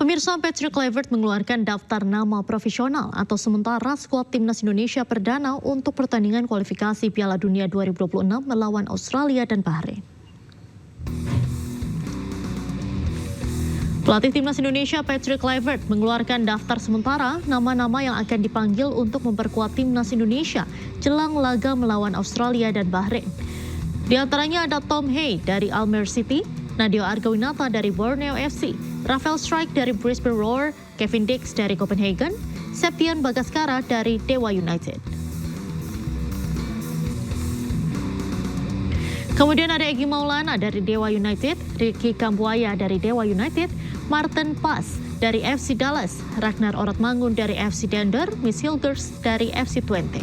Pemirsa, Patrick Kluivert mengeluarkan daftar nama profesional atau sementara skuad timnas Indonesia perdana untuk pertandingan kualifikasi Piala Dunia 2026 melawan Australia dan Bahrain. Pelatih timnas Indonesia Patrick Kluivert mengeluarkan daftar sementara nama-nama yang akan dipanggil untuk memperkuat timnas Indonesia jelang laga melawan Australia dan Bahrain. Di antaranya ada Tom Hay dari Almere City, Nadeo Argawinata dari Borneo FC, Rafael Strijk dari Brisbane Roar, Kevin Dix dari Copenhagen, Septian Bagaskara dari Dewa United. Kemudian ada Egy Maulana dari Dewa United, Ricky Kambuaya dari Dewa United, Martin Pas dari FC Dallas, Ragnar Oratmangun dari FC Dender, Miss Hilgers dari FC Twente.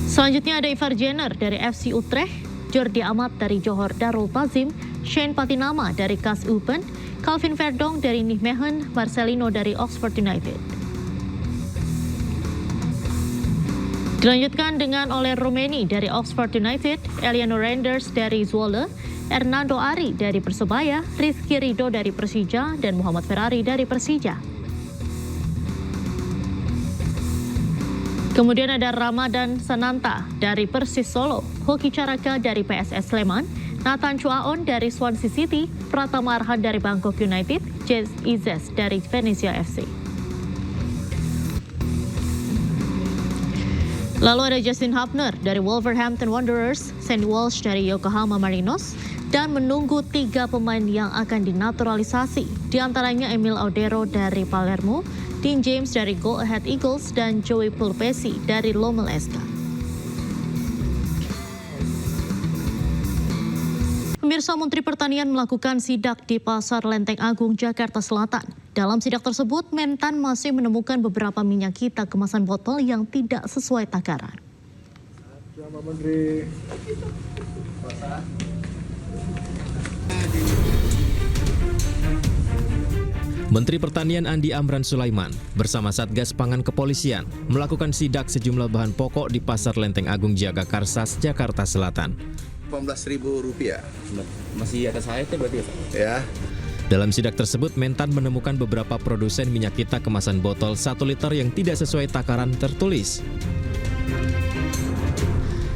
Selanjutnya ada Ivar Jenner dari FC Utrecht, Jordi Amat dari Johor Darul Tazim, Shane Patinama dari KAS Eupen, Calvin Verdong dari Nijmegen, Marcelino dari Oxford United. Dilanjutkan dengan Ole Roemeni dari Oxford United, Eliano Renders dari Zwolle, Hernando Ari dari Persebaya, Rizky Ridho dari Persija, dan Muhammad Ferrari dari Persija. Kemudian ada Ramadan Sananta dari Persis Solo, Hoki Caraka dari PSS Sleman, Nathan Chuaon dari Swansea City, Pratama Arhan dari Bangkok United, Jez Izes dari Venezia FC. Lalu ada Justin Hubner dari Wolverhampton Wanderers, Sandy Walsh dari Yokohama Marinos, dan menunggu 3 pemain yang akan dinaturalisasi. Di antaranya Emil Audero dari Palermo, Dean James dari Go Ahead Eagles, dan Joey Pulpesi dari Lommel SK. Pemirsa, Menteri Pertanian melakukan sidak di Pasar Lenteng Agung, Jakarta Selatan. Dalam sidak tersebut, Mentan masih menemukan beberapa minyak kita kemasan botol yang tidak sesuai takaran. Menteri Pertanian Andi Amran Sulaiman bersama Satgas Pangan Kepolisian melakukan sidak sejumlah bahan pokok di Pasar Lenteng Agung Jagakarsa, Jakarta Selatan. Rp18.000. Masih atas HT berarti ya? Dalam sidak tersebut, Mentan menemukan beberapa produsen minyak kita kemasan botol 1 liter yang tidak sesuai takaran tertulis.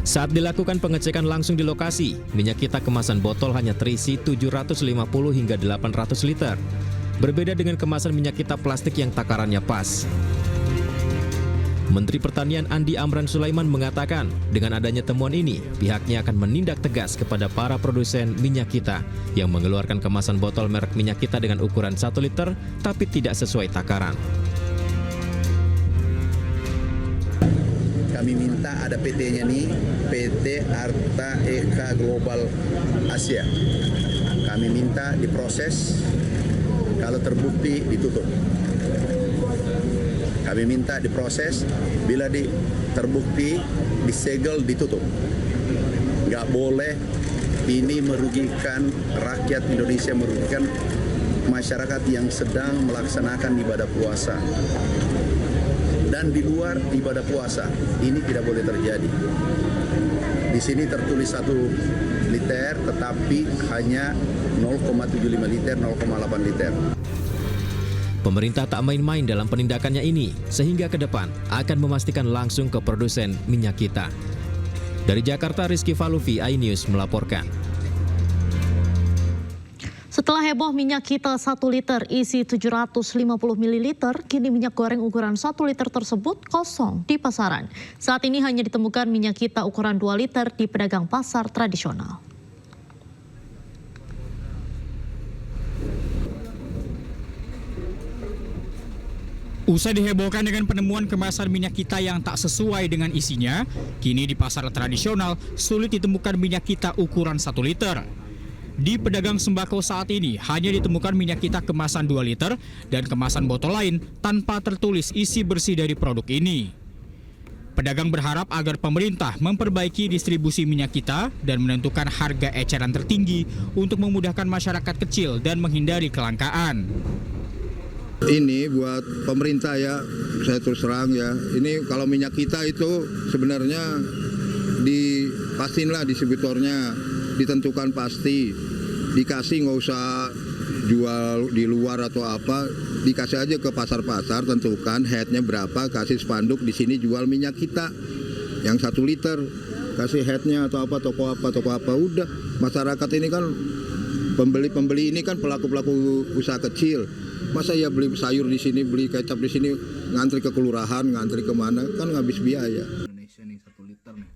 Saat dilakukan pengecekan langsung di lokasi, minyak kita kemasan botol hanya terisi 750 hingga 800 liter. Berbeda dengan kemasan minyak kita plastik yang takarannya pas. Menteri Pertanian Andi Amran Sulaiman mengatakan, dengan adanya temuan ini, pihaknya akan menindak tegas kepada para produsen minyak kita yang mengeluarkan kemasan botol merek minyak kita dengan ukuran 1 liter tapi tidak sesuai takaran. Kami minta ada PT-nya nih, PT Arta Eka Global Asia. Kami minta diproses, kalau terbukti ditutup. Kami minta diproses, bila terbukti disegel ditutup. Nggak boleh, ini merugikan rakyat Indonesia, merugikan masyarakat yang sedang melaksanakan ibadah puasa. Dan di luar ibadah puasa, ini tidak boleh terjadi. Di sini tertulis 1 liter, tetapi hanya 0,75 liter, 0,8 liter. Pemerintah tak main-main dalam penindakannya ini, sehingga ke depan akan memastikan langsung ke produsen minyak kita. Dari Jakarta, Rizky Falufi, iNews melaporkan. Setelah heboh minyak kita 1 liter isi 750 ml, kini minyak goreng ukuran 1 liter tersebut kosong di pasaran. Saat ini hanya ditemukan minyak kita ukuran 2 liter di pedagang pasar tradisional. Usai dihebohkan dengan penemuan kemasan minyak kita yang tak sesuai dengan isinya, kini di pasar tradisional sulit ditemukan minyak kita ukuran 1 liter. Di pedagang sembako saat ini hanya ditemukan minyak kita kemasan 2 liter dan kemasan botol lain tanpa tertulis isi bersih dari produk ini. Pedagang berharap agar pemerintah memperbaiki distribusi minyak kita dan menentukan harga eceran tertinggi untuk memudahkan masyarakat kecil dan menghindari kelangkaan. Ini buat pemerintah ya, saya terus terang ya. Ini kalau minyak kita itu sebenarnya pastiin lah distributornya, ditentukan pasti. dikasih, nggak usah jual di luar atau apa, dikasih aja ke pasar-pasar, tentukan headnya berapa, kasih spanduk di sini jual minyak kita yang 1 liter, kasih headnya atau apa, toko apa, udah. Masyarakat ini kan pembeli ini kan pelaku usaha kecil, masa ya beli sayur di sini, beli kecap di sini, ngantri ke kelurahan, ngantri kemana, kan ngabis biaya.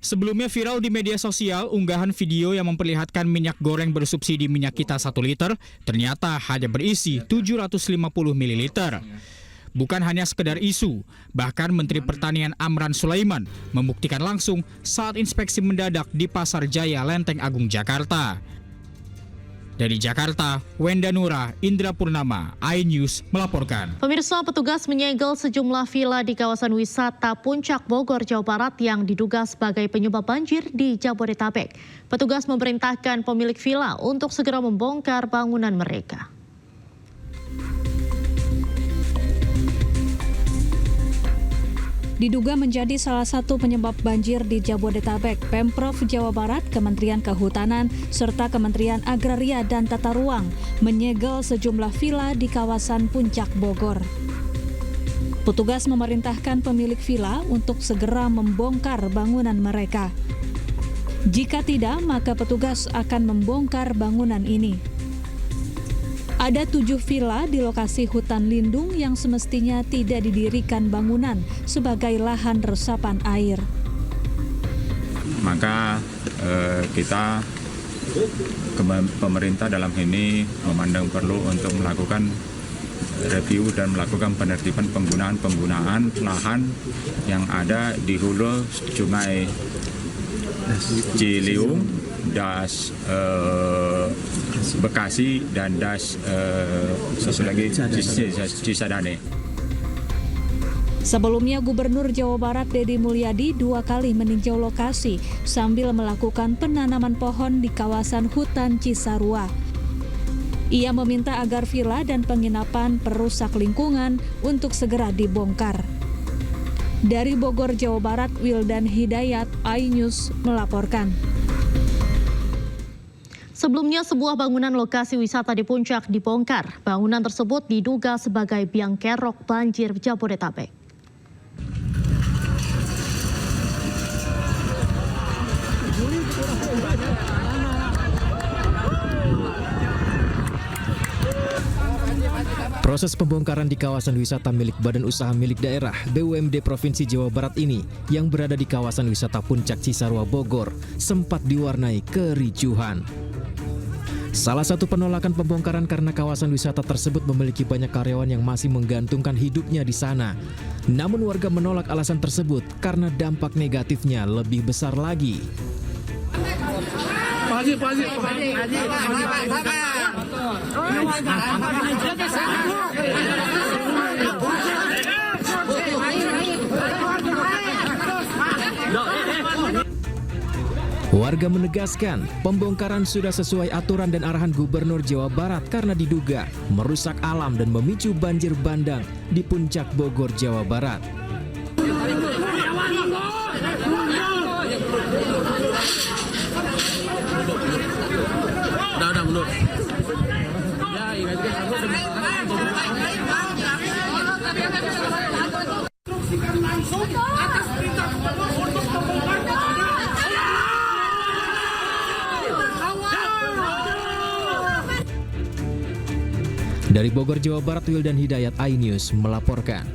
Sebelumnya viral di media sosial unggahan video yang memperlihatkan minyak goreng bersubsidi minyak kita 1 liter ternyata hanya berisi 750 ml. Bukan hanya sekedar isu, bahkan Menteri Pertanian Amran Sulaiman membuktikan langsung saat inspeksi mendadak di Pasar Jaya Lenteng Agung, Jakarta. Dari Jakarta, Wenda Nura, Indra Purnama, iNews melaporkan. Pemirsa, petugas menyegel sejumlah villa di kawasan wisata Puncak Bogor, Jawa Barat yang diduga sebagai penyebab banjir di Jabodetabek. Petugas memerintahkan pemilik villa untuk segera membongkar bangunan mereka. Diduga menjadi salah satu penyebab banjir di Jabodetabek, Pemprov Jawa Barat, Kementerian Kehutanan, serta Kementerian Agraria dan Tata Ruang menyegel sejumlah villa di kawasan Puncak Bogor. Petugas memerintahkan pemilik villa untuk segera membongkar bangunan mereka. Jika tidak, maka petugas akan membongkar bangunan ini. Ada 7 villa di lokasi hutan lindung yang semestinya tidak didirikan bangunan sebagai lahan resapan air. Maka kita pemerintah dalam ini memandang perlu untuk melakukan review dan melakukan penertiban penggunaan lahan yang ada di hulu Sungai Ciliwung, Das Bekasi, dan Das Cisadane. Sebelumnya, Gubernur Jawa Barat Deddy Mulyadi 2 kali meninjau lokasi sambil melakukan penanaman pohon di kawasan hutan Cisarua. Ia meminta agar villa dan penginapan perusak lingkungan untuk segera dibongkar. Dari Bogor, Jawa Barat, Wildan Hidayat, iNews melaporkan. Sebelumnya, sebuah bangunan lokasi wisata di Puncak dibongkar. Bangunan tersebut diduga sebagai biang kerok banjir Jabodetabek. Proses pembongkaran di kawasan wisata milik Badan Usaha Milik Daerah BUMD Provinsi Jawa Barat ini yang berada di kawasan wisata Puncak Cisarua Bogor sempat diwarnai kericuhan. Salah satu penolakan pembongkaran karena kawasan wisata tersebut memiliki banyak karyawan yang masih menggantungkan hidupnya di sana. Namun warga menolak alasan tersebut karena dampak negatifnya lebih besar lagi. Warga menegaskan pembongkaran sudah sesuai aturan dan arahan Gubernur Jawa Barat karena diduga merusak alam dan memicu banjir bandang di Puncak Bogor, Jawa Barat. Dari Bogor, Jawa Barat, Wildan Hidayat, iNews melaporkan.